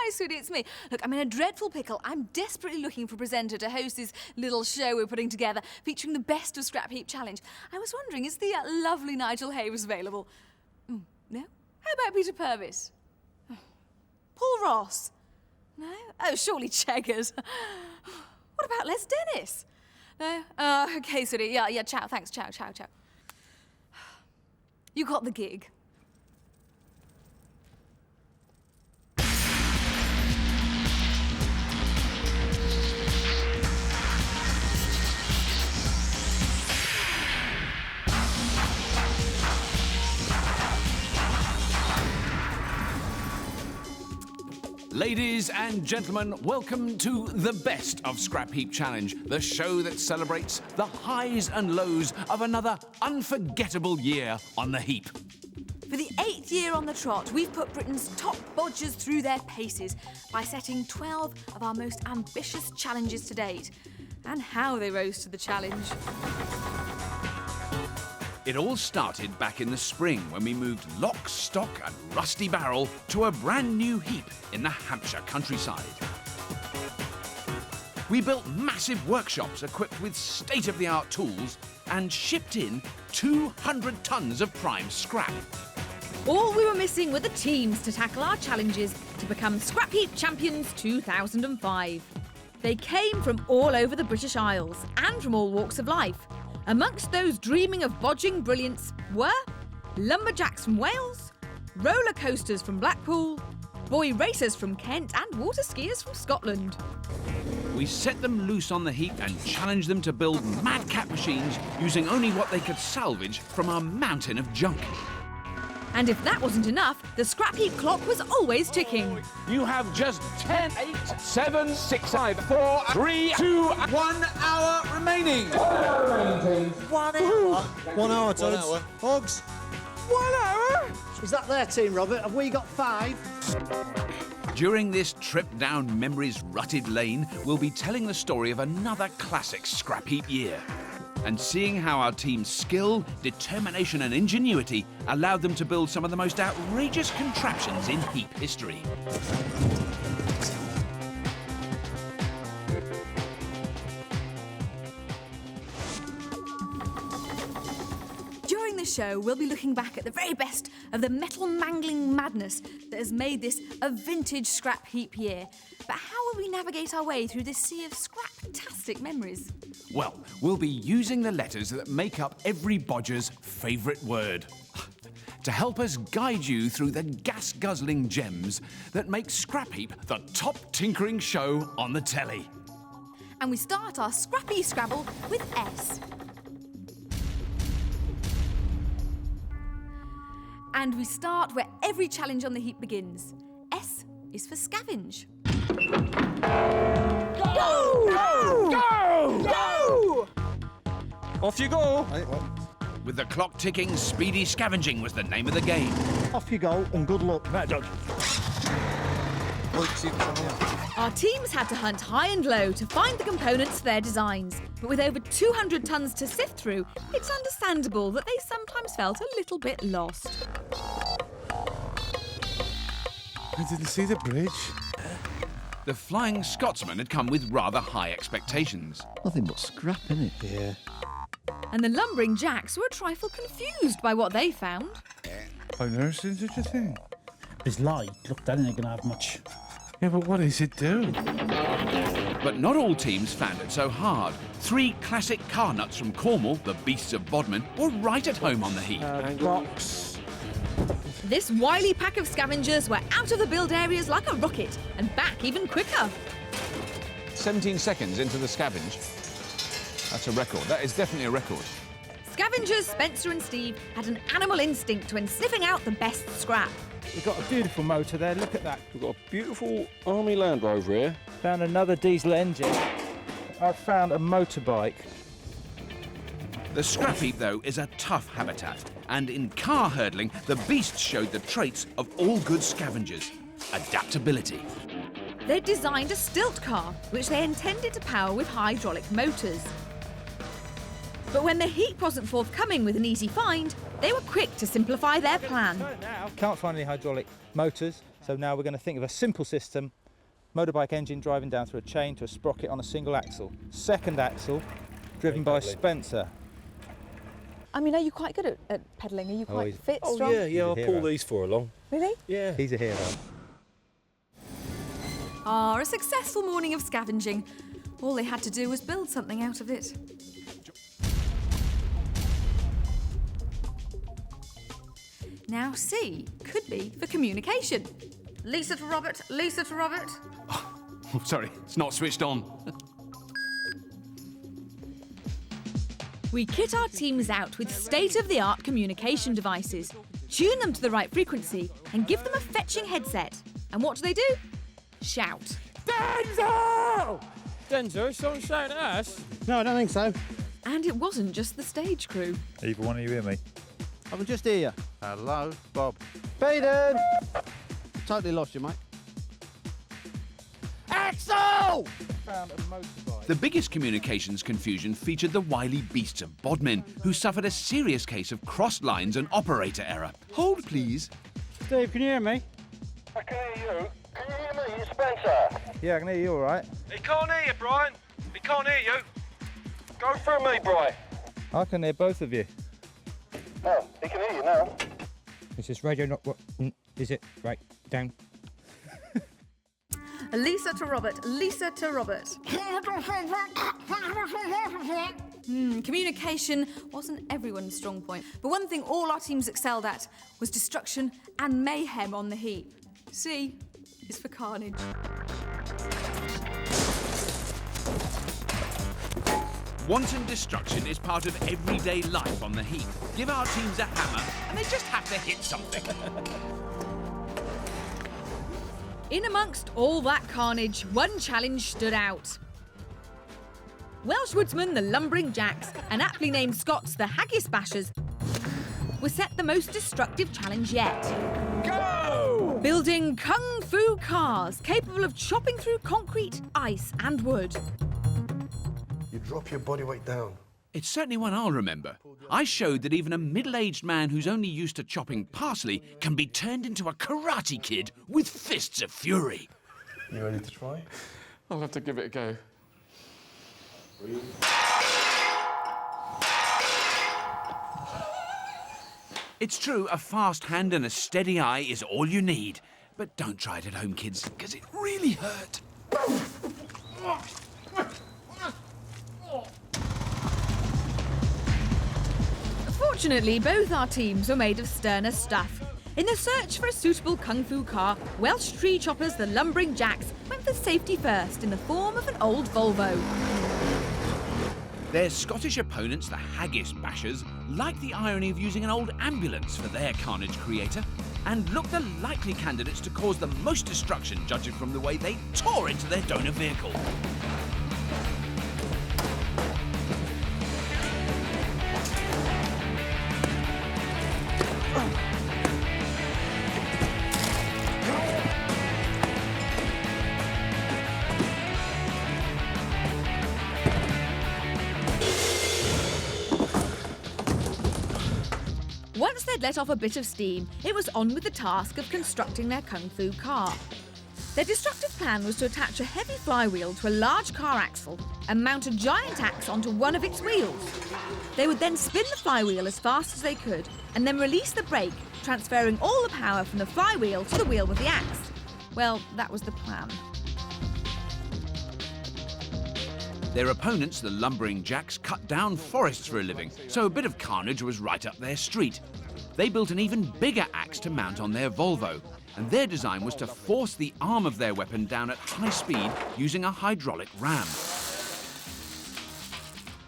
Hi, sweetie, it's me. Look, I'm in a dreadful pickle. I'm desperately looking for a presenter to host this little show we're putting together featuring the best of Scrapheap Challenge. I was wondering, is the lovely Nigel Havers available? No? How about Peter Purvis? Paul Ross? No? Oh, surely Cheggers. What about Les Dennis? No? OK, sweetie. Yeah, ciao, thanks, ciao. You got the gig. Ladies and gentlemen, welcome to the best of Scrapheap Challenge, the show that celebrates the highs and lows of another unforgettable year on the heap. For the 8th year on the trot, we've put Britain's top bodgers through their paces by setting 12 of our most ambitious challenges to date. And how they rose to the challenge. It all started back in the spring when we moved lock, stock and rusty barrel to a brand new heap in the Hampshire countryside. We built massive workshops equipped with state-of-the-art tools and shipped in 200 tons of prime scrap. All we were missing were the teams to tackle our challenges to become Scrapheap Champions 2005. They came from all over the British Isles and from all walks of life. Amongst those dreaming of bodging brilliance were lumberjacks from Wales, roller coasters from Blackpool, boy racers from Kent and water skiers from Scotland. We set them loose on the heap and challenged them to build madcap machines using only what they could salvage from our mountain of junk. And if that wasn't enough, the Scrapheap clock was always ticking. You have just 10, 8, 7, 6, 5, 4, 3, 2, 1 hour remaining. 1 hour? 1 hour, Toads. Hogs. 1 hour? Is that their team, Robert? Have we got 5? During this trip down memory's rutted lane, we'll be telling the story of another classic Scrapheap year and seeing how our team's skill, determination and ingenuity allowed them to build some of the most outrageous contraptions in heap history. During the show, we'll be looking back at the very best of the metal-mangling madness that has made this a vintage scrap heap year. But how will we navigate our way through this sea of scrap-tastic memories? Well, we'll be using the letters that make up every bodger's favourite word to help us guide you through the gas-guzzling gems that make Scrapheap the top tinkering show on the telly. And we start our Scrappy Scrabble with S. And we start where every challenge on the heap begins. S is for scavenge. Go! Go! Go! Go! Off you go. With the clock ticking, speedy scavenging was the name of the game. Off you go and good luck. Right, Doug. Our teams had to hunt high and low to find the components for their designs. But with over 200 tons to sift through, it's understandable that they sometimes felt a little bit lost. I didn't see the bridge. The Flying Scotsman had come with rather high expectations. Nothing but scrap, innit? Yeah. And the lumbering jacks were a trifle confused by what they found. I've never seen such a thing. It's light. Look, that ain't gonna have much. Yeah, but what does it do? But not all teams found it so hard. 3 classic car nuts from Cornwall, the beasts of Bodmin, were right at home on the heap. Box. This wily pack of scavengers were out of the build areas like a rocket and back even quicker. 17 seconds into the scavenge. That's a record. That is definitely a record. Scavengers Spencer and Steve had an animal instinct when sniffing out the best scrap. We've got a beautiful motor there. Look at that. We've got a beautiful Army Land Rover here. Found another diesel engine. I've found a motorbike. The scrap heap, though, is a tough habitat, and in car hurdling, the beasts showed the traits of all good scavengers: adaptability. They'd designed a stilt car, which they intended to power with hydraulic motors. But when the heap wasn't forthcoming with an easy find, They were quick to simplify their plan. Can't find any hydraulic motors, so now we're going to think of a simple system. Motorbike engine driving down through a chain to a sprocket on a single axle. Second axle driven by Spencer. I mean, are you quite good at pedalling? Are you quite fit, Oh, strong? yeah, I'll pull these four along. Really? Yeah. He's a hero. Ah, a successful morning of scavenging. All they had to do was build something out of it. Now C could be for communication. Lisa to Robert, Lisa to Robert. Oh, sorry, it's not switched on. We kit our teams out with state-of-the-art communication devices, tune them to the right frequency, and give them a fetching headset. And what do? Shout. Denzel! Denzel, someone shouting at us? No, I don't think so. And it wasn't just the stage crew. Either one of you hear me? I can just hear you. Hello, Bob. Baden! Totally lost you, mate. Axel! Found a motorbike. The biggest communications confusion featured the wily beasts of Bodmin, who suffered a serious case of crossed lines and operator error. Hold, please. Steve, can you hear me? I can hear you. Can you hear me, Spencer? Yeah, I can hear you all right. He can't hear you, Brian. He can't hear you. Go through me, Brian. I can hear both of you. Oh, he can hear you now. Is this radio not what? Is it? Right, down. Lisa to Robert, Lisa to Robert. Communication wasn't everyone's strong point, but one thing all our teams excelled at was destruction and mayhem on the heap. C is for carnage. Wanton destruction is part of everyday life on the heap. Give our teams a hammer and they just have to hit something. In amongst all that carnage, one challenge stood out. Welsh woodsmen, the Lumbering Jacks, and aptly named Scots, the Haggis Bashers, were set the most destructive challenge yet. Go! Building kung fu cars capable of chopping through concrete, ice, and wood. You drop your body weight down. It's certainly one I'll remember. I showed that even a middle-aged man who's only used to chopping parsley can be turned into a karate kid with fists of fury. You ready to try? I'll have to give it a go. It's true, a fast hand and a steady eye is all you need. But don't try it at home, kids, because it really hurt. Fortunately, both our teams were made of sterner stuff. In the search for a suitable kung fu car, Welsh tree choppers, the Lumbering Jacks, went for safety first in the form of an old Volvo. Their Scottish opponents, the Haggis Bashers, liked the irony of using an old ambulance for their carnage creator and looked the likely candidates to cause the most destruction, judging from the way they tore into their donor vehicle. Once they'd let off a bit of steam, it was on with the task of constructing their kung fu car. Their destructive plan was to attach a heavy flywheel to a large car axle and mount a giant axe onto one of its wheels. They would then spin the flywheel as fast as they could and then release the brake, transferring all the power from the flywheel to the wheel with the axe. Well, that was the plan. Their opponents, the Lumbering Jacks, cut down forests for a living, so a bit of carnage was right up their street. They built an even bigger axe to mount on their Volvo, and their design was to force the arm of their weapon down at high speed using a hydraulic ram.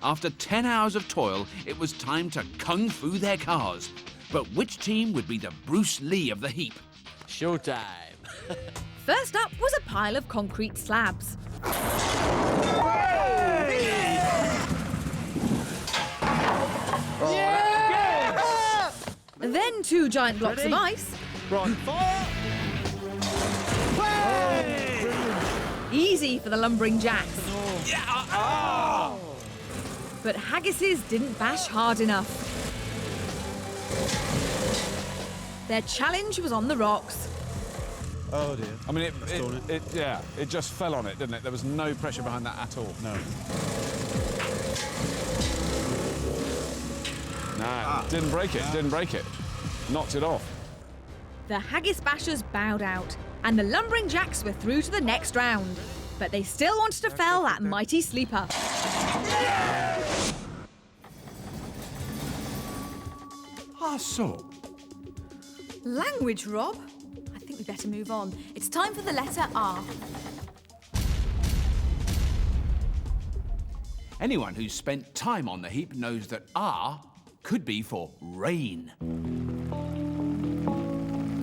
After 10 hours of toil, it was time to kung fu their cars. But which team would be the Bruce Lee of the heap? Showtime. First up was a pile of concrete slabs. Then 2 giant blocks of ice. Easy for the Lumbering Jacks. But Haggises didn't bash hard enough. Their challenge was on the rocks. Oh dear. I mean, it just fell on it, didn't it? There was no pressure behind that at all. No. No, didn't break it, didn't break it. Knocked it off. The Haggis Bashers bowed out, and the Lumbering Jacks were through to the next round. But they still wanted to fell that mighty sleeper. Ah, so. Language, Rob. I think we better move on. It's time for the letter R. Anyone who's spent time on the heap knows that R could be for rain.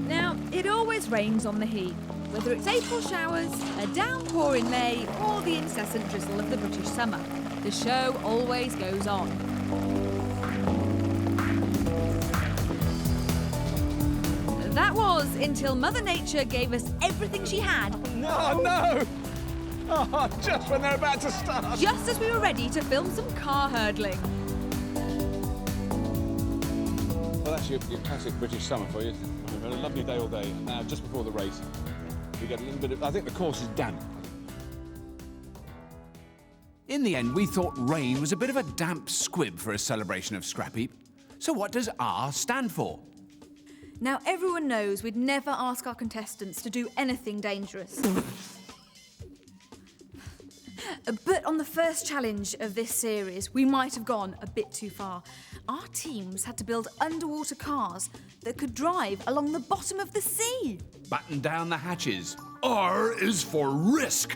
Now, it always rains on the heap, whether it's April showers, a downpour in May, or the incessant drizzle of the British summer. The show always goes on. That was until Mother Nature gave us everything she had. Oh, no! Oh, just when they're about to start. Just as we were ready to film some car hurdling. Well, that's your classic British summer for you. We've had a lovely day all day. Now, just before the race, we get a little bit of... I think the course is damp. In the end, we thought rain was a bit of a damp squib for a celebration of Scrapheap. So what does R stand for? Now, everyone knows we'd never ask our contestants to do anything dangerous. But on the first challenge of this series, we might have gone a bit too far. Our teams had to build underwater cars that could drive along the bottom of the sea. Batten down the hatches. R is for risk.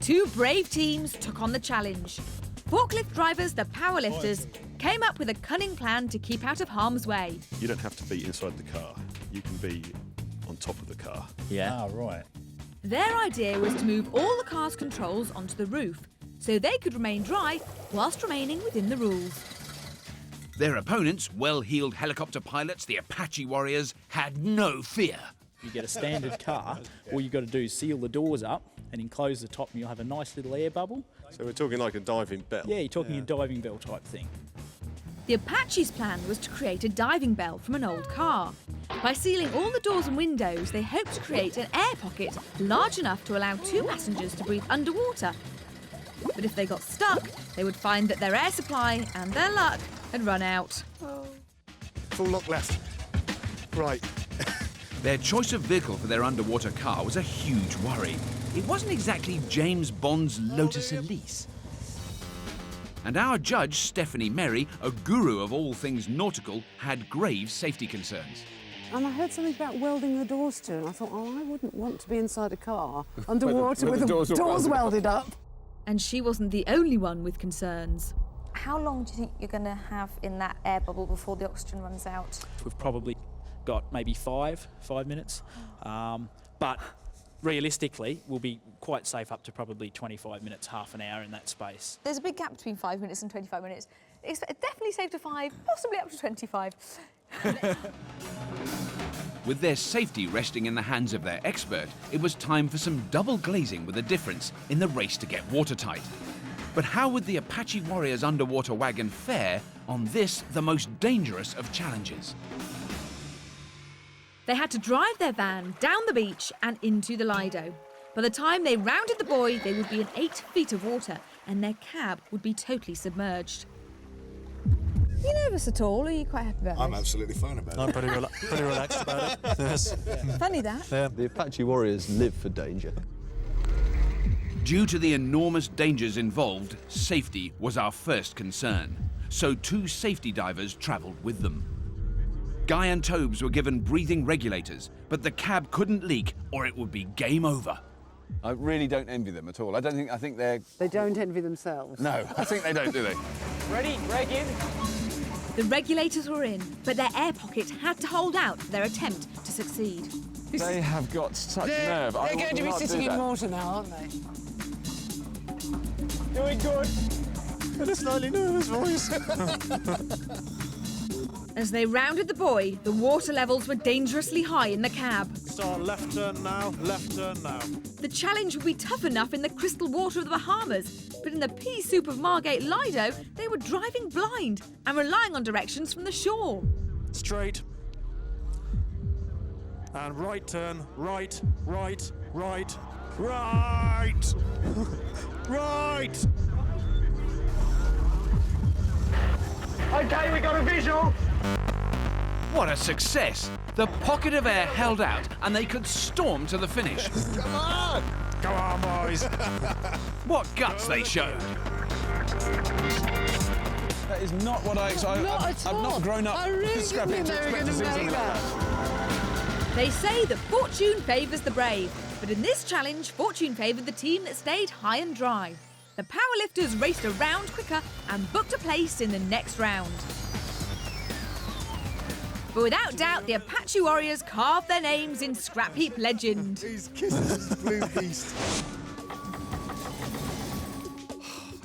Two brave teams took on the challenge. Forklift drivers, the powerlifters, came up with a cunning plan to keep out of harm's way. You don't have to be inside the car. You can be on top of the car. Yeah. Ah, right. Their idea was to move all the car's controls onto the roof, so they could remain dry whilst remaining within the rules. Their opponents, well-heeled helicopter pilots, the Apache Warriors, had no fear. You get a standard car, all you've got to do is seal the doors up and enclose the top and you'll have a nice little air bubble. So we're talking like a diving bell? Yeah, you're talking a diving bell type thing. The Apache's plan was to create a diving bell from an old car. By sealing all the doors and windows, they hoped to create an air pocket large enough to allow two passengers to breathe underwater. But if they got stuck, they would find that their air supply and their luck had run out. Full lock left. Right. Their choice of vehicle for their underwater car was a huge worry. It wasn't exactly James Bond's Lotus Elise. And our judge, Stephanie Merry, a guru of all things nautical, had grave safety concerns. And I heard something about welding the doors to, and I thought, oh, I wouldn't want to be inside a car underwater with the doors welded up. And she wasn't the only one with concerns. How long do you think you're going to have in that air bubble before the oxygen runs out? We've probably got maybe five minutes, but realistically we'll be quite safe up to probably 25 minutes, half an hour in that space. There's a big gap between 5 minutes and 25 minutes. It's definitely safe to 5, possibly up to 25. With their safety resting in the hands of their expert, it was time for some double glazing with a difference in the race to get watertight. But how would the Apache Warriors underwater wagon fare on this, the most dangerous of challenges? They had to drive their van down the beach and into the Lido. By the time they rounded the buoy, they would be in 8 feet of water and their cab would be totally submerged. Are you nervous at all, or are you quite happy about I'm this? absolutely fine about it. I'm pretty relaxed about it. Yes. Funny that. Yeah. The Apache Warriors live for danger. Due to the enormous dangers involved, safety was our first concern. So 2 safety divers travelled with them. Guy and Tobes were given breathing regulators, but the cab couldn't leak or it would be game over. I really don't envy them at all. I think they're... They don't envy themselves. No, I think they don't, do they? Ready? Reg in. The regulators were in, but their air pocket had to hold out for their attempt to succeed. They have got such nerve. They're going to be sitting in water now, aren't they? Doing good. And a slightly nervous voice. As they rounded the buoy, the water levels were dangerously high in the cab. Start left turn now, left turn now. The challenge would be tough enough in the crystal water of the Bahamas, but in the pea soup of Margate Lido, they were driving blind and relying on directions from the shore. Straight. And right turn, right, right, right, right! Right! Okay, we got a visual. What a success! The pocket of air held out and they could storm to the finish. Come on! Go on, boys! What guts they showed! That is not what I expected. I've not grown up with Scrapheap to expect to see something like that. They say that fortune favours the brave, but in this challenge, fortune favoured the team that stayed high and dry. The powerlifters raced a round quicker and booked a place in the next round. But without doubt, the Apache Warriors carved their names in Scrapheap legend. He's kissing his blue beast.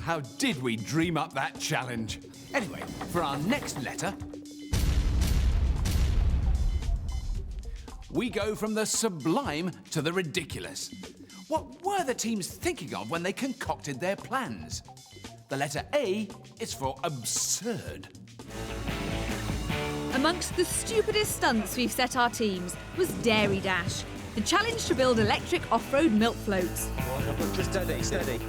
How did we dream up that challenge? Anyway, for our next letter, we go from the sublime to the ridiculous. What were the teams thinking of when they concocted their plans? The letter A is for absurd. Amongst the stupidest stunts we've set our teams was Dairy Dash, the challenge to build electric off-road milk floats. Just steady, steady.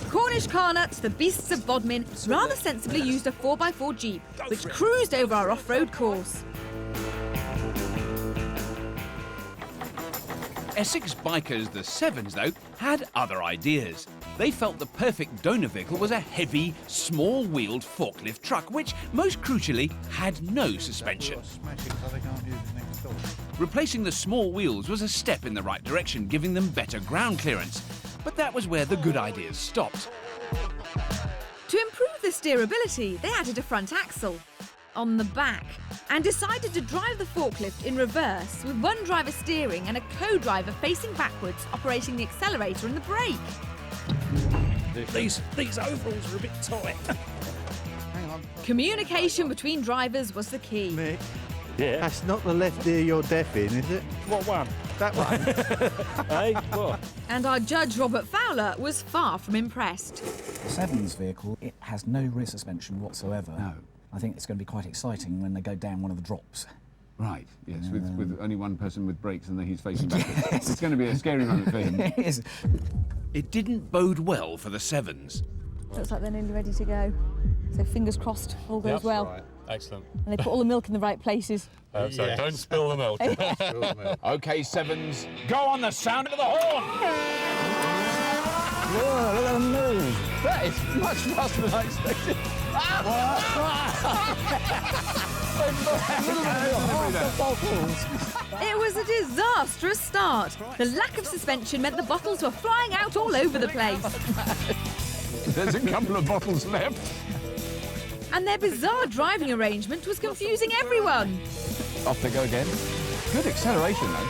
Cornish Carnuts, the beasts of Bodmin, rather sensibly used a 4x4 Jeep, which cruised over our off-road course. Essex bikers, the Sevens, though, had other ideas. They felt the perfect donor vehicle was a heavy, small-wheeled forklift truck, which, most crucially, had no suspension. Replacing the small wheels was a step in the right direction, giving them better ground clearance. But that was where the good ideas stopped. To improve the steerability, they added a front axle on the back and decided to drive the forklift in reverse with one driver steering and a co-driver facing backwards operating the accelerator and the brake. These overalls are a bit tight. Hang on. Communication between drivers was the key. Mick, Yeah. that's not the left ear you're deaf in, is it? What one? That one. Hey, what? And our judge, Robert Fowler, was far from impressed. The Sevens vehicle, it has no rear suspension whatsoever. No. I think it's going to be quite exciting when they go down one of the drops. Right, yes, with only one person with brakes and then he's facing backwards. Yes. It's going to be a scary moment for him. It is. It didn't bode well for the Sevens. Looks like they're nearly ready to go. So fingers crossed, all goes well. Right. Excellent. And they put all the milk in the right places. So don't spill the milk. OK, Sevens, go on the sound of the horn! Whoa, look at them move. That is much faster than I expected. It was a disastrous start. The lack of suspension meant the bottles were flying out all over the place. There's a couple of bottles left. And their bizarre driving arrangement was confusing everyone. Off they go again. Good acceleration, though.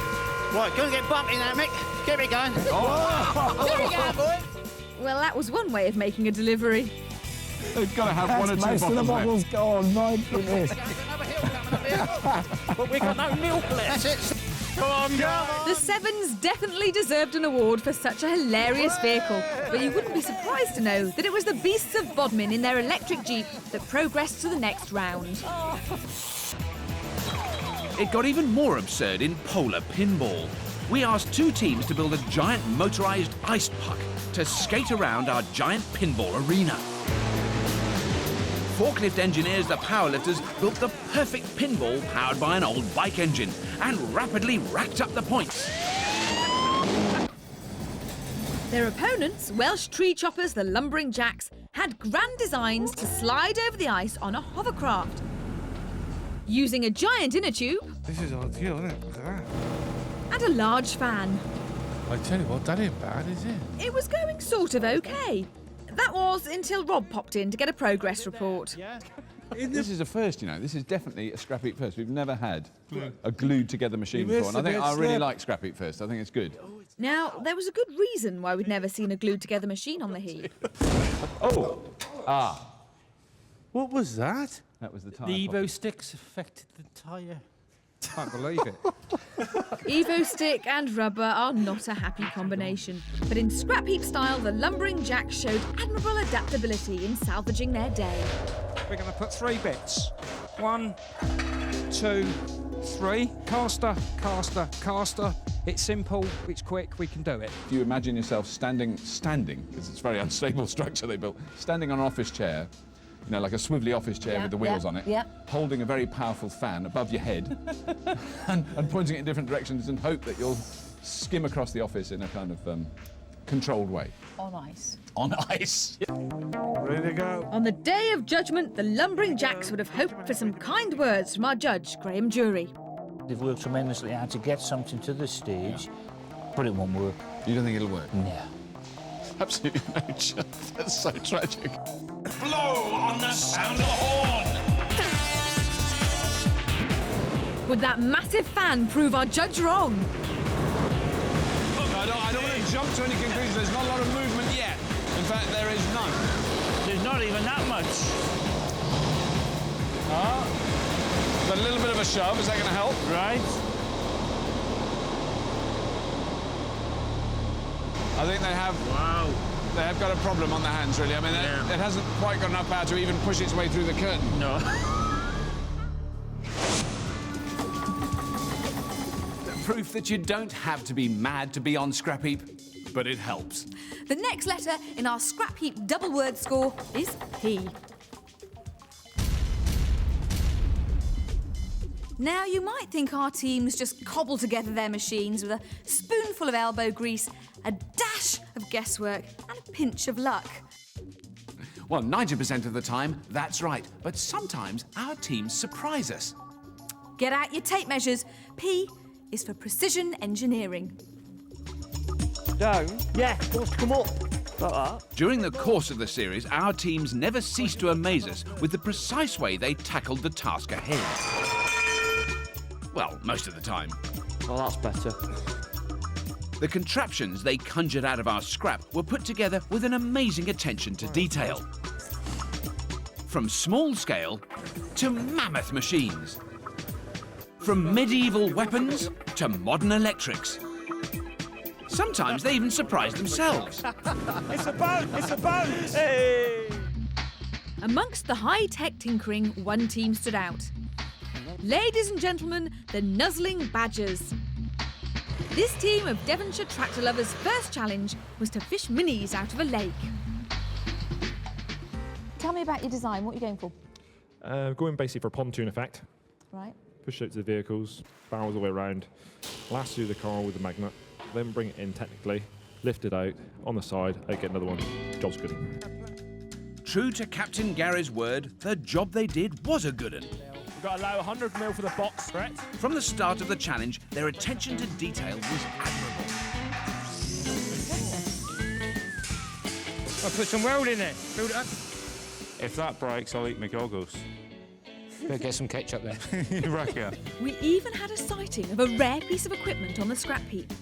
Right, gonna get bumpy now, Mick. Get me going. Oh. There we go, boy. Well, that was one way of making a delivery. They've got to have one or two Most bottles of the bottles left. gone, my goodness. But we got no milk left. That's it. Come on, go. The Sevens definitely deserved an award for such a hilarious vehicle, but you wouldn't be surprised to know that it was the beasts of Bodmin in their electric Jeep that progressed to the next round. It got even more absurd in polar pinball. We asked two teams to build a giant motorised ice puck to skate around our giant pinball arena. Forklift engineers, the powerlifters, built the perfect pinball powered by an old bike engine and rapidly racked up the points. Their opponents, Welsh tree choppers, the lumbering jacks, had grand designs to slide over the ice on a hovercraft. Using a giant inner tube This is ideal, isn't it? Look at that. and a large fan. I tell you what, that ain't bad, is it? It was going sort of okay. That was until Rob popped in to get a progress report. This is a first, you know. This is definitely a Scrapheap first. We've never had a glued together machine before, and I really like Scrapheap first. I think it's good. Now, there was a good reason why we'd never seen a glued-together machine on the heap. What was that? That was the tyre. The Evo sticks affected the tyre. Can't believe it. Evo stick and rubber are not a happy combination. But in Scrapheap style, the lumbering jacks showed admirable adaptability in salvaging their day. We're going to put 3 bits. 1, 2, 3. Caster, caster, caster. It's simple, it's quick, we can do it. If you imagine yourself standing, because it's a very unstable structure they built, standing on an office chair, you know, like a swivelly office chair with the wheels on it, holding a very powerful fan above your head and pointing it in different directions and hope that you'll skim across the office in a kind of controlled way. On ice. On ice. Ready to go. On the day of judgment, the lumbering jacks would have hoped for some kind words from our judge, Graham Jury. They've worked tremendously hard to get something to this stage, but it won't work. You don't think it'll work? No. Absolutely no chance. That's so tragic. Blow on the sound of the horn! Would that massive fan prove our judge wrong? Look, I don't want to jump to any conclusions. There's not a lot of movement yet. In fact, there is none. There's not even that much. But a little bit of a shove. Is that going to help? Right. I think they have. Wow. They have got a problem on their hands, really. I mean, it hasn't quite got enough power to even push its way through the curtain. No. Proof that you don't have to be mad to be on Scrapheap, but it helps. The next letter in our Scrapheap double word score is P. Now, you might think our teams just cobble together their machines with a spoonful of elbow grease, a dash of guesswork, and a pinch of luck. Well, 90% of the time, that's right. But sometimes our teams surprise us. Get out your tape measures. P is for precision engineering. Down? Yeah, come up. Like that. During the course of the series, our teams never cease to amaze us with the precise way they tackled the task ahead. Well, most of the time. Oh, that's better. The contraptions they conjured out of our scrap were put together with an amazing attention to detail. From small scale to mammoth machines. From medieval weapons to modern electrics. Sometimes they even surprised themselves. It's a boat! It's a boat! Hey! Amongst the high-tech tinkering, one team stood out. Ladies and gentlemen, the Nuzzling Badgers. This team of Devonshire tractor lovers' first challenge was to fish minis out of a lake. Tell me about your design. What are you going for? Going basically for a pontoon effect. Right. Push it to the vehicles, barrels all the way around, lasso the car with the magnet, then bring it in technically, lift it out, on the side, out get another one. Job's good. True to Captain Gary's word, the job they did was a good one. We've got to allow 100 mil for the box, correct? From the start of the challenge, their attention to detail was admirable. I'll put some weld in there. Build it up. If that breaks, I'll eat my goggles. Better get some ketchup there. Right, yeah. We even had a sighting of a rare piece of equipment on the scrap heap.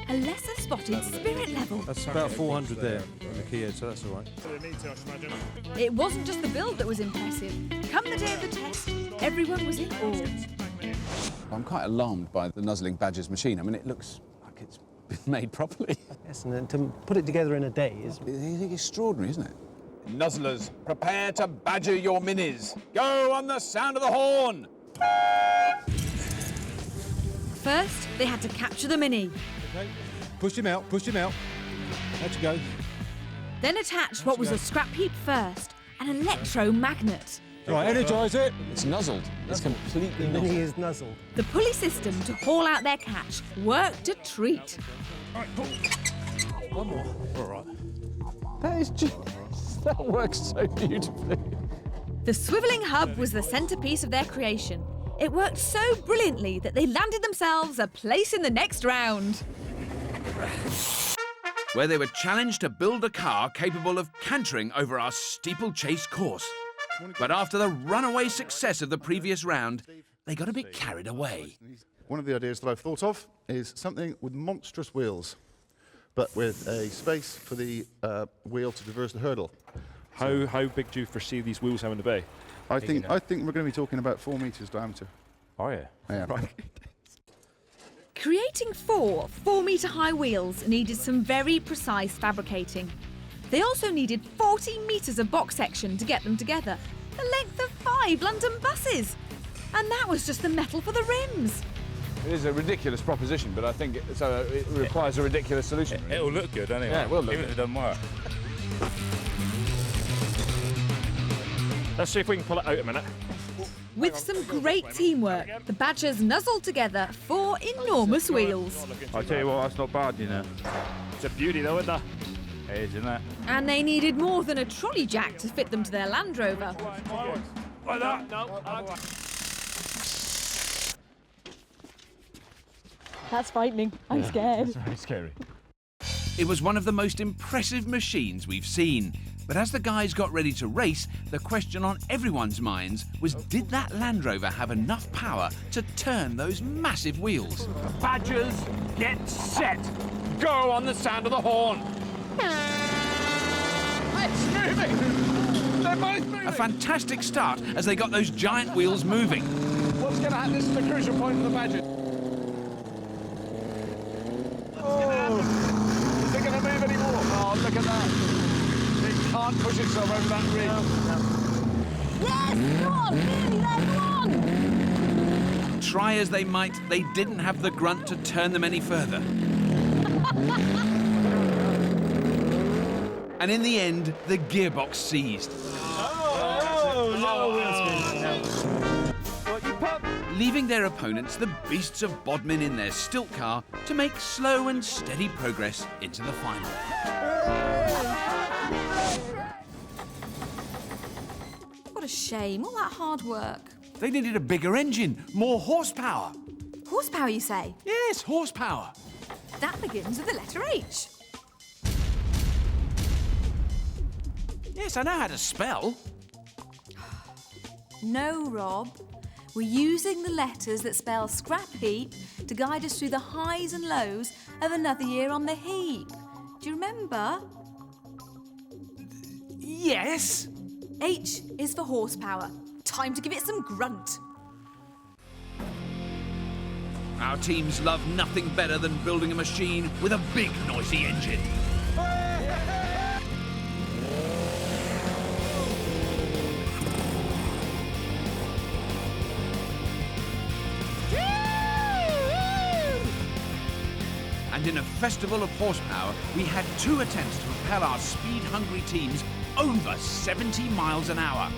A lesser spotted spirit level. That's about 400 there in the key, so that's all right. It wasn't just the build that was impressive. Come the day of the test, everyone was in awe. I'm quite alarmed by the Nuzzling Badgers machine. I mean, it looks like it's been made properly. Yes, and then to put it together in a day is extraordinary, isn't it? Nuzzlers, prepare to badger your minis. Go on the sound of the horn. First, they had to capture the mini. Okay, push him out, push him out. Out you go. Then attach what was a scrap heap first, an electromagnet. Right, energise it. It's nuzzled. It's completely the nuzzled. mini is nuzzled. The pulley system to haul out their catch worked a treat. Right, pull. One more. All right. That is just... That works so beautifully. The swivelling hub was the centrepiece of their creation. It worked so brilliantly that they landed themselves a place in the next round. Where they were challenged to build a car capable of cantering over our steeplechase course. But after the runaway success of the previous round, they got a bit carried away. One of the ideas that I've thought of is something with monstrous wheels, but with a space for the wheel to traverse the hurdle. How big do you foresee these wheels having to be? I think we're going to be talking about 4 metres diameter. Oh yeah. Yeah. Right. Creating 4 4-metre high wheels needed some very precise fabricating. They also needed 40 metres of box section to get them together, the length of 5 London buses. And that was just the metal for the rims. It is a ridiculous proposition, but I think it requires a ridiculous solution. It'll look good anyway. Yeah, it will look even good. if it doesn't work. Let's see if we can pull it out a minute. With some great teamwork, the Badgers nuzzled together 4 enormous wheels. I tell you what, that's not bad, you know. It's a beauty though, isn't it? It is, isn't it? And they needed more than a trolley jack to fit them to their Land Rover. Like that. No. That's frightening. I'm scared. It's very scary. It was one of the most impressive machines we've seen. But as the guys got ready to race, the question on everyone's minds was, did that Land Rover have enough power to turn those massive wheels? Badgers, get set. Go on the sound of the horn. It's moving! They're both moving! A fantastic start as they got those giant wheels moving. What's going to happen? This is the crucial point for the Badgers. Oh! Is it going to move anymore? Oh, look at that. It can't push itself over that ridge. Yes! Go on! Really, go on! Try as they might, they didn't have the grunt to turn them any further. And in the end, the gearbox seized. Leaving their opponents, the beasts of Bodmin, in their stilt car to make slow and steady progress into the final. What a shame, all that hard work. They needed a bigger engine, more horsepower. Horsepower, you say? Yes, horsepower. That begins with the letter H. Yes, I know how to spell. No, Rob. We're using the letters that spell Scrapheap to guide us through the highs and lows of another year on the heap. Do you remember? Yes. H is for horsepower. Time to give it some grunt. Our teams love nothing better than building a machine with a big, noisy engine. And in a festival of horsepower, we had 2 attempts to propel our speed-hungry teams over 70 miles an hour.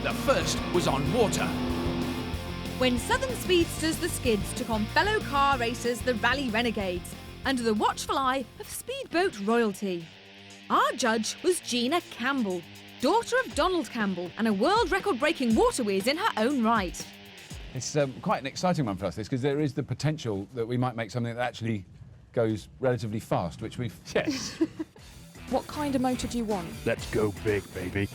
The first was on water. When Southern Speedsters the Skids took on fellow car racers the Rally Renegades under the watchful eye of speedboat royalty. Our judge was Gina Campbell, daughter of Donald Campbell and a world record-breaking water whiz in her own right. It's quite an exciting one for us, this, because there is the potential that we might make something that actually goes relatively fast, which we've... Yes. What kind of motor do you want? Let's go big, baby.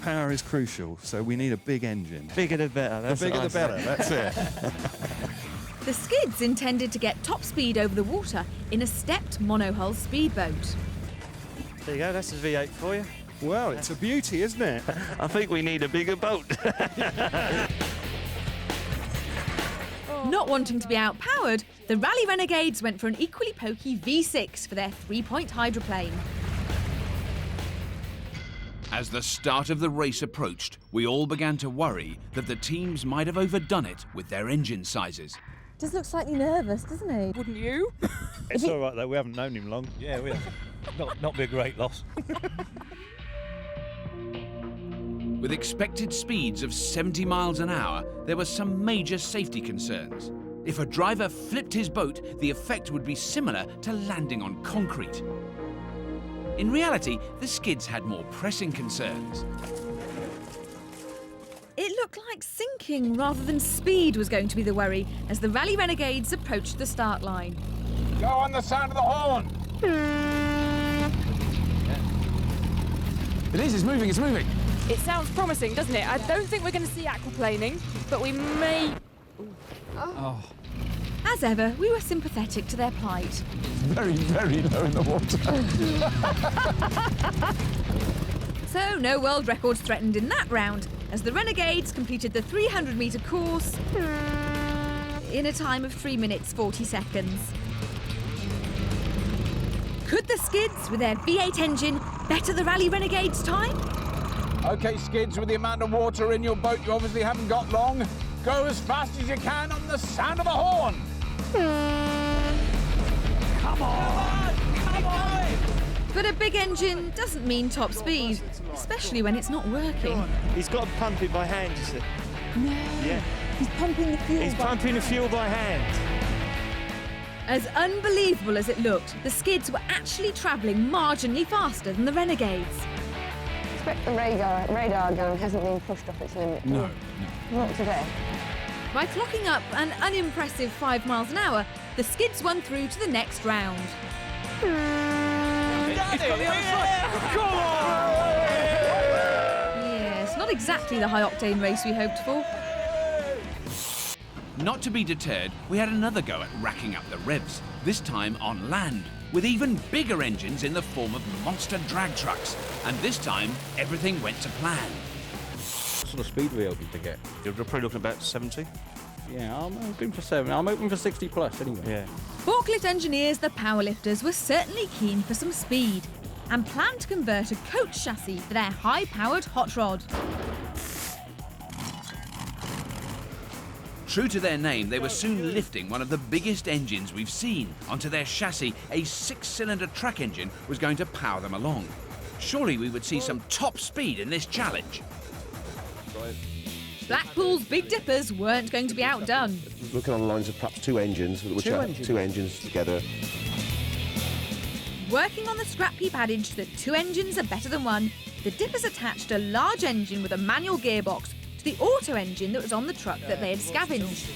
Power is crucial, so we need a big engine. Bigger the better. The bigger the better, that's it. The Skids intended to get top speed over the water in a stepped monohull speedboat. There you go, that's a V8 for you. Well, it's a beauty, isn't it? I think we need a bigger boat. Not wanting to be outpowered, the Rally Renegades went for an equally pokey V6 for their 3-point hydroplane. As the start of the race approached, we all began to worry that the teams might have overdone it with their engine sizes. Does look slightly nervous, doesn't he? Wouldn't you? It's all right, though. We haven't known him long. Yeah, we have. Not be a great loss. With expected speeds of 70 miles an hour, there were some major safety concerns. If a driver flipped his boat, the effect would be similar to landing on concrete. In reality, the Skids had more pressing concerns. It looked like sinking rather than speed was going to be the worry as the Rally Renegades approached the start line. Go on the sound of the horn! It is, it's moving, it's moving. It sounds promising, doesn't it? I don't think we're going to see aquaplaning, but we may... Oh. As ever, we were sympathetic to their plight. Very, very low in the water. So no world records threatened in that round, as the Renegades completed the 300-metre course in a time of 3 minutes 40 seconds. Could the Skids, with their V8 engine, better the Rally Renegades' time? OK, Skids, with the amount of water in your boat, you obviously haven't got long. Go as fast as you can on the sound of a horn. Come on! Come on! But a big engine doesn't mean top speed, especially when it's not working. He's got to pump it by hand, you see. No. Yeah. He's pumping the fuel. He's pumping the fuel by hand. As unbelievable as it looked, the skids were actually travelling marginally faster than the Renegades. I expect the radar gun hasn't been pushed off its limit. No. Not today. By clocking up an unimpressive 5 miles an hour, the skids won through to the next round. Yes, not exactly the high-octane race we hoped for. Not to be deterred, we had another go at racking up the revs, this time on land, with even bigger engines in the form of monster drag trucks. And this time, everything went to plan. What sort of speed are we hoping to get? You're probably looking about 70. Yeah, I'm hoping for 7. I'm hoping for 60 plus anyway. Yeah. Forklift engineers, the powerlifters, were certainly keen for some speed and planned to convert a coach chassis for their high-powered hot rod. True to their name, they were soon lifting one of the biggest engines we've seen onto their chassis. A 6-cylinder track engine was going to power them along. Surely we would see some top speed in this challenge. Blackpool's Big Dippers weren't going to be outdone. Looking on the lines of perhaps 2 engines, which are 2 engines together. Working on the Scrapheap adage that 2 engines are better than 1, the Dippers attached a large engine with a manual gearbox to the auto engine that was on the truck that they had scavenged.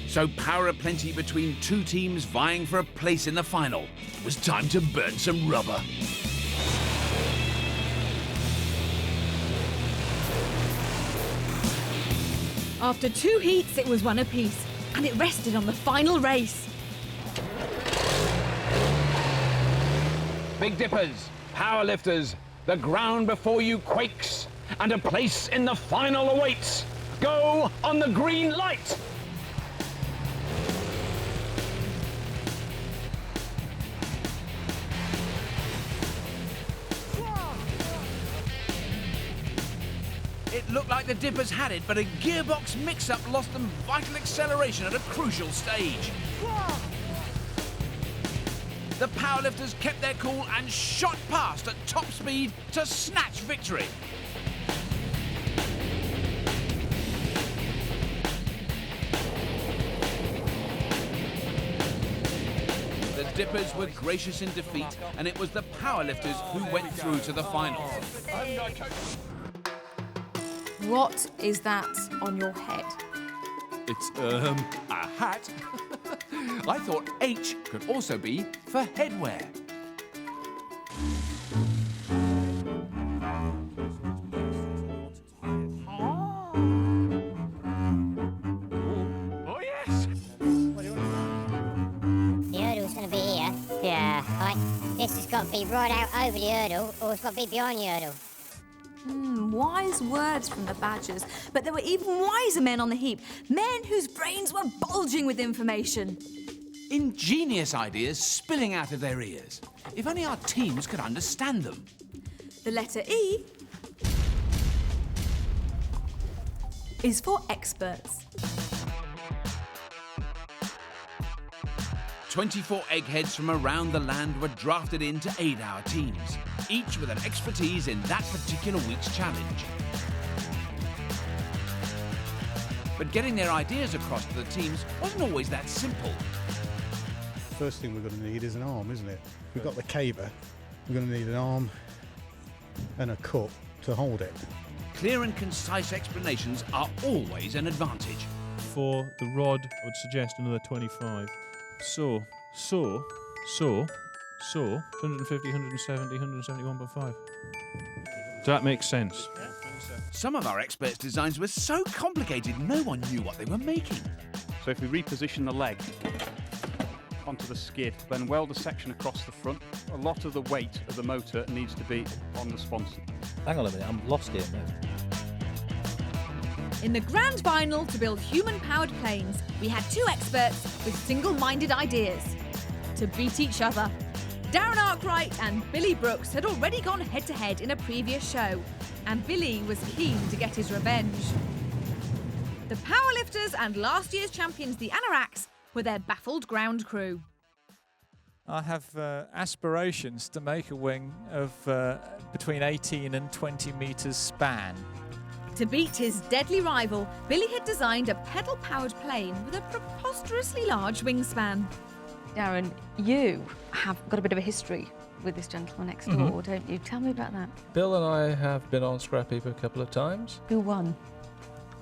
So power aplenty between 2 teams vying for a place in the final. It was time to burn some rubber. After 2 heats, it was 1 apiece, and it rested on the final race. Big Dippers, powerlifters, the ground before you quakes, and a place in the final awaits. Go on the green light! It looked like the Dippers had it, but a gearbox mix-up lost them vital acceleration at a crucial stage. The powerlifters kept their cool and shot past at top speed to snatch victory. The Dippers were gracious in defeat, and it was the powerlifters who went through to the final. What is that on your head? It's, a hat. I thought H could also be for headwear. Oh, yes! The hurdle's going to be here. Yeah. Right. This has got to be right out over the hurdle, or it's got to be behind the hurdle. Wise words from the Badgers, but there were even wiser men on the heap, men whose brains were bulging with information. Ingenious ideas spilling out of their ears. If only our teams could understand them. The letter E is for experts. 24 eggheads from around the land were drafted in to aid our teams, each with an expertise in that particular week's challenge. But getting their ideas across to the teams wasn't always that simple. First thing we're going to need is an arm, isn't it? We've got the caber. We're going to need an arm and a cup to hold it. Clear and concise explanations are always an advantage. For the rod, I would suggest another 25. Saw, 150, 170, 171.5. Does that make sense? Some of our experts' designs were so complicated, no one knew what they were making. So if we reposition the leg onto the skid, then weld a section across the front, a lot of the weight of the motor needs to be on the sponson. Hang on a minute, I'm lost here now. In the grand final to build human-powered planes, we had 2 experts with single-minded ideas to beat each other. Darren Arkwright and Billy Brooks had already gone head-to-head in a previous show, and Billy was keen to get his revenge. The powerlifters and last year's champions, the Anoraks, were their baffled ground crew. I have aspirations to make a wing of between 18 and 20 metres span. To beat his deadly rival, Billy had designed a pedal-powered plane with a preposterously large wingspan. Darren, you have got a bit of a history with this gentleman next door, don't you? Tell me about that. Bill and I have been on Scrapheap a couple of times. Who won?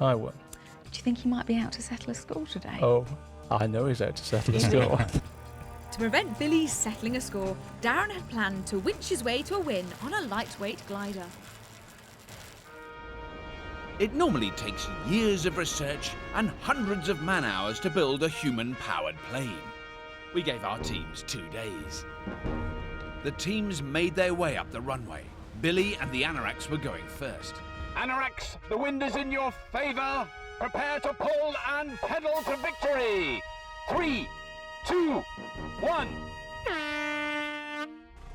I won. Do you think he might be out to settle a score today? Oh, I know he's out to settle a score. To prevent Billy settling a score, Darren had planned to winch his way to a win on a lightweight glider. It normally takes years of research and hundreds of man-hours to build a human-powered plane. We gave our teams 2 days. The teams made their way up the runway. Billy and the Anoraks were going first. Anoraks, the wind is in your favour. Prepare to pull and pedal to victory. 3, 2, 1.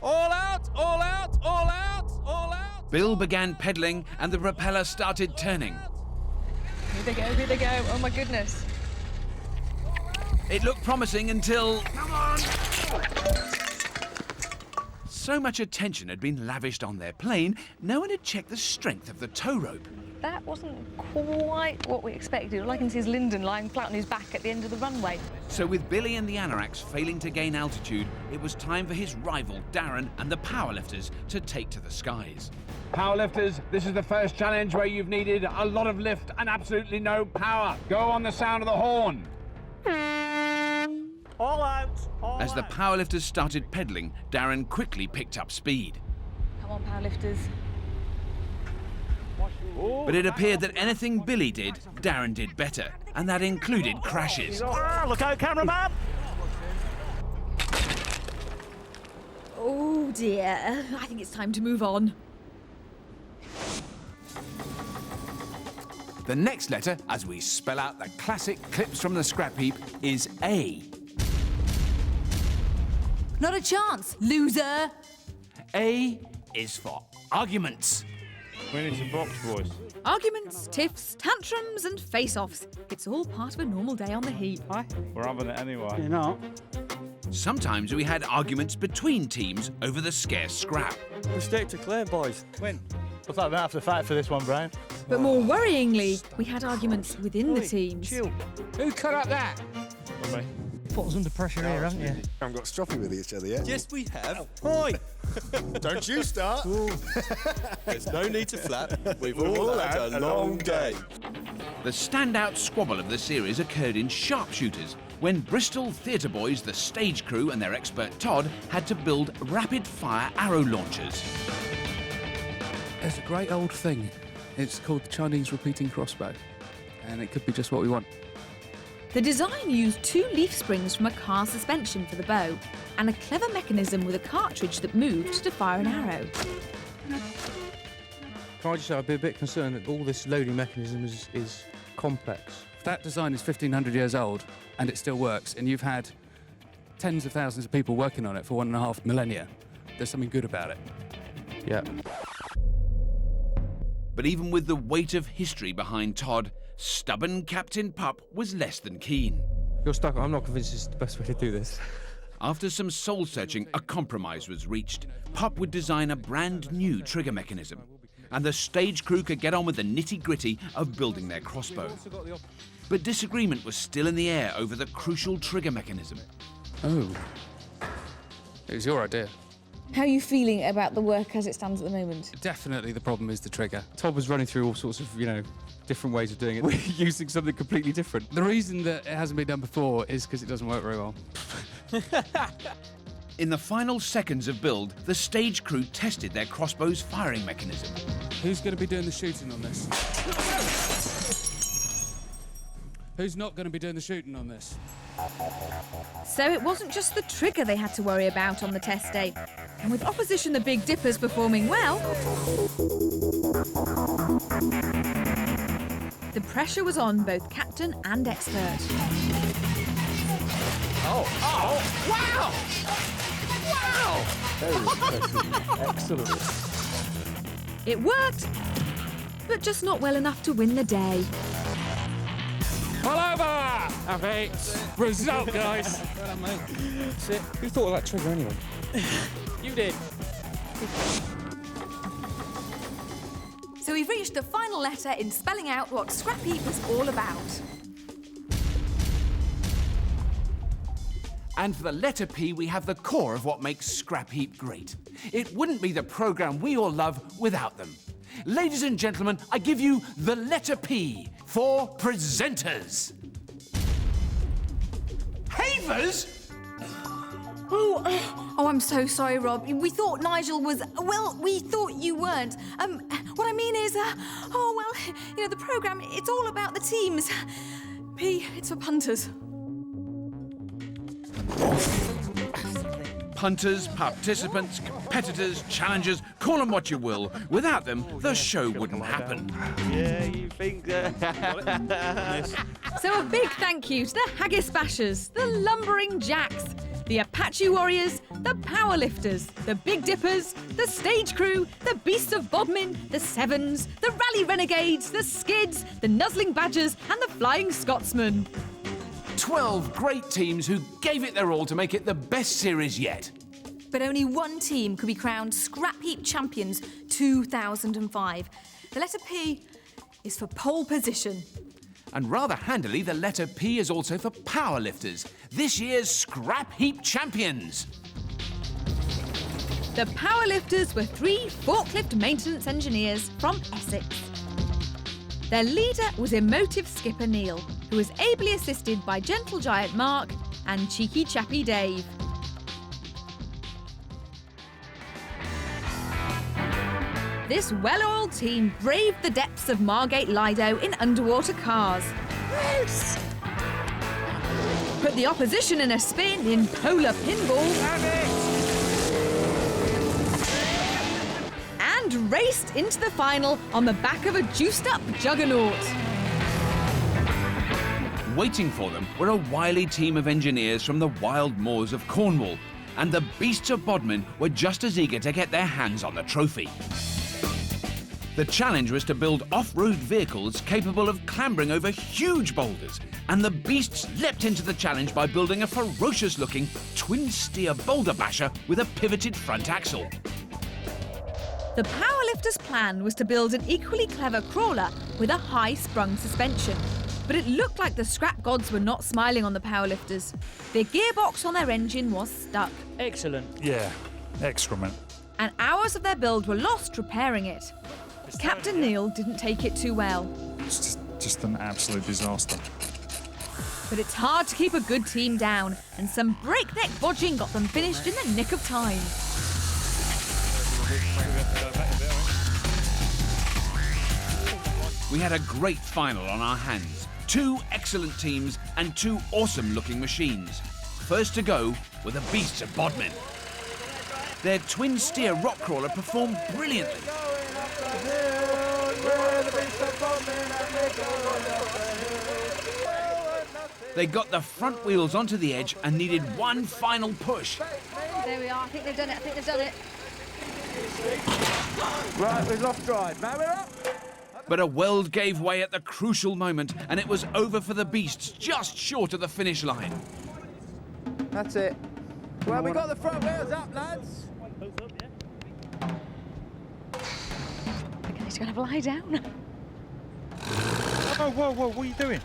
All out, all out, all out, all out! Bill began pedaling and the propeller started turning. Here they go, here they go. Oh my goodness. It looked promising until... Come on! So much attention had been lavished on their plane, no one had checked the strength of the tow rope. That wasn't quite what we expected. All I can see is Lyndon lying flat on his back at the end of the runway. So with Billy and the Anoraks failing to gain altitude, it was time for his rival Darren and the powerlifters to take to the skies. Powerlifters, this is the first challenge where you've needed a lot of lift and absolutely no power. Go on the sound of the horn. All out! All As the out. powerlifters started pedaling, Darren quickly picked up speed. Come on, powerlifters. But it appeared that anything Billy did, Darren did better, and that included crashes. Look out, cameraman! Oh dear, I think it's time to move on. The next letter, as we spell out the classic clips from the scrap heap, is A. Not a chance, loser! A is for arguments. We need some box, boys. Arguments, tiffs, tantrums and face-offs. It's all part of a normal day on the heap. We're having it anyway. You're not. Sometimes we had arguments between teams over the scarce scrap. We stick to clear, boys. Win. Looks like we don't have to fight for this one, Brian. But more worryingly, we had arguments within the teams. Who cut up that? Not me. Put us under pressure here, haven't you? Haven't got stroppy with each other yet. Yes, we have. Oi! Don't you start. There's no need to flap. We've all had a long day. The standout squabble of the series occurred in sharpshooters, when Bristol theatre boys, the stage crew and their expert Todd, had to build rapid-fire arrow launchers. There's a great old thing. It's called the Chinese repeating crossbow, and it could be just what we want. The design used 2 leaf springs from a car suspension for the bow, and a clever mechanism with a cartridge that moved to fire an arrow. Can I just say I'd be a bit concerned that all this loading mechanism is complex. If that design is 1,500 years old and it still works, and you've had tens of thousands of people working on it for 1.5 millennia, there's something good about it. Yeah. But even with the weight of history behind Todd, stubborn Captain Pup was less than keen. You're stuck. I'm not convinced it's the best way to do this. After some soul-searching, a compromise was reached. Pup would design a brand new trigger mechanism, and the stage crew could get on with the nitty-gritty of building their crossbow. But disagreement was still in the air over the crucial trigger mechanism. Oh. It was your idea. How are you feeling about the work as it stands at the moment? Definitely the problem is the trigger. Todd was running through all sorts of, different ways of doing it. We're using something completely different. The reason that it hasn't been done before is because it doesn't work very well. In the final seconds of build, the stage crew tested their crossbow's firing mechanism. Who's going to be doing the shooting on this? Who's not going to be doing the shooting on this? So it wasn't just the trigger they had to worry about on the test day. And with opposition the Big Dippers performing well, the pressure was on both captain and expert. Oh, wow! Wow! Very impressive. Excellent. It worked, but just not well enough to win the day. Pull over! Have it. Result, guys. That's it. Who thought of that trigger anyway? You did. So we've reached the final letter in spelling out what Scrapheap is all about. And for the letter P, we have the core of what makes Scrapheap great. It wouldn't be the programme we all love without them. Ladies and gentlemen, I give you the letter P for presenters. Havers? Oh, I'm so sorry, Rob. We thought Nigel was... Well, we thought you weren't. What I mean is... the programme, it's all about the teams. P, it's for punters. Punters, participants, competitors, challengers, call them what you will. Without them, the show wouldn't happen. Yeah, you think So a big thank you to the Haggis Bashers, the Lumbering Jacks, the Apache Warriors, the Powerlifters, the Big Dippers, the Stage Crew, the Beasts of Bodmin, the Sevens, the Rally Renegades, the Skids, the Nuzzling Badgers, and the Flying Scotsmen. 12 great teams who gave it their all to make it the best series yet. But only one team could be crowned Scrapheap Champions 2005. The letter P is for pole position. And rather handily, the letter P is also for powerlifters, this year's Scrapheap Champions. The Powerlifters were 3 forklift maintenance engineers from Essex. Their leader was emotive skipper Neil, who was ably assisted by gentle giant Mark and cheeky chappy Dave. This well-oiled team braved the depths of Margate Lido in underwater cars. Yes! Put the opposition in a spin in polar pinball. And raced into the final on the back of a juiced-up juggernaut. Waiting for them were a wily team of engineers from the wild moors of Cornwall, and the Beasts of Bodmin were just as eager to get their hands on the trophy. The challenge was to build off-road vehicles capable of clambering over huge boulders, and the Beasts leapt into the challenge by building a ferocious-looking twin-steer boulder basher with a pivoted front axle. The Powerlifters' plan was to build an equally clever crawler with a high-sprung suspension. But it looked like the scrap gods were not smiling on the Powerlifters. Their gearbox on their engine was stuck. Excellent. Yeah, excrement. And hours of their build were lost repairing it. Captain Neil didn't take it too well. It's just an absolute disaster. But it's hard to keep a good team down, and some breakneck bodging got them finished in the nick of time. We had a great final on our hands. 2 excellent teams and 2 awesome-looking machines. First to go were the Beasts of Bodmin. Their twin-steer rock crawler performed brilliantly. They got the front wheels onto the edge and needed one final push. There we are. I think they've done it. Right, we've lost drive. Now we're up. But a weld gave way at the crucial moment, and it was over for the Beasts, just short of the finish line. That's it. Well, we got the front wheels up, lads. Okay, he's going to lie down. Oh, whoa, what are you doing?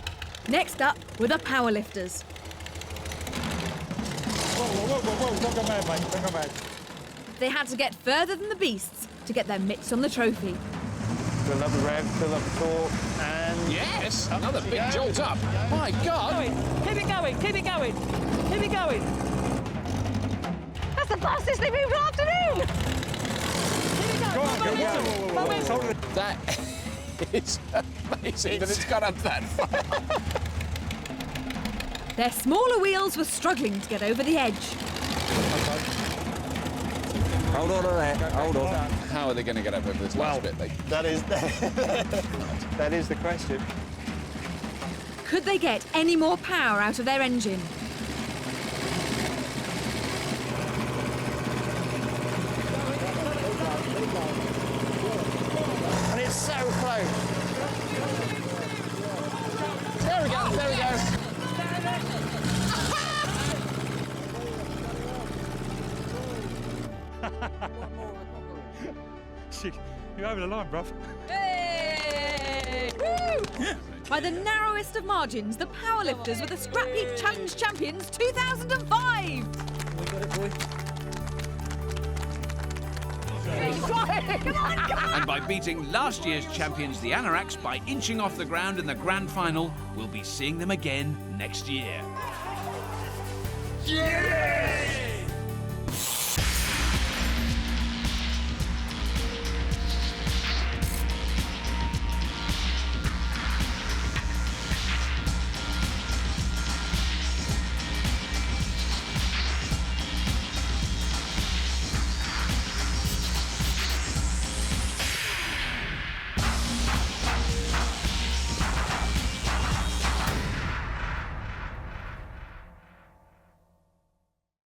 Next up were the Powerlifters. Whoa, don't go mad, mate, don't go mad. They had to get further than the Beasts to get their mitts on the trophy. Fill up the rev, fill up the torque, and... Yes, another big jolt up. My God! Keep it going, keep it going, keep it going. That's the fastest they've moved all afternoon. That is amazing that it's got up that far. Their smaller wheels were struggling to get over the edge. Hold on to that, hold on. How are they going to get over this last bit? That is the question. Could they get any more power out of their engine? And it's so close. There we go, there we go. You're over the line, bruv. Hey! Woo! By the narrowest of margins, the powerlifters were the Scrapheap Challenge Champions 2005! We got it, boy. Come on, come on! And by beating last year's champions, the Anoraks, by inching off the ground in the grand final, we'll be seeing them again next year. Yeah!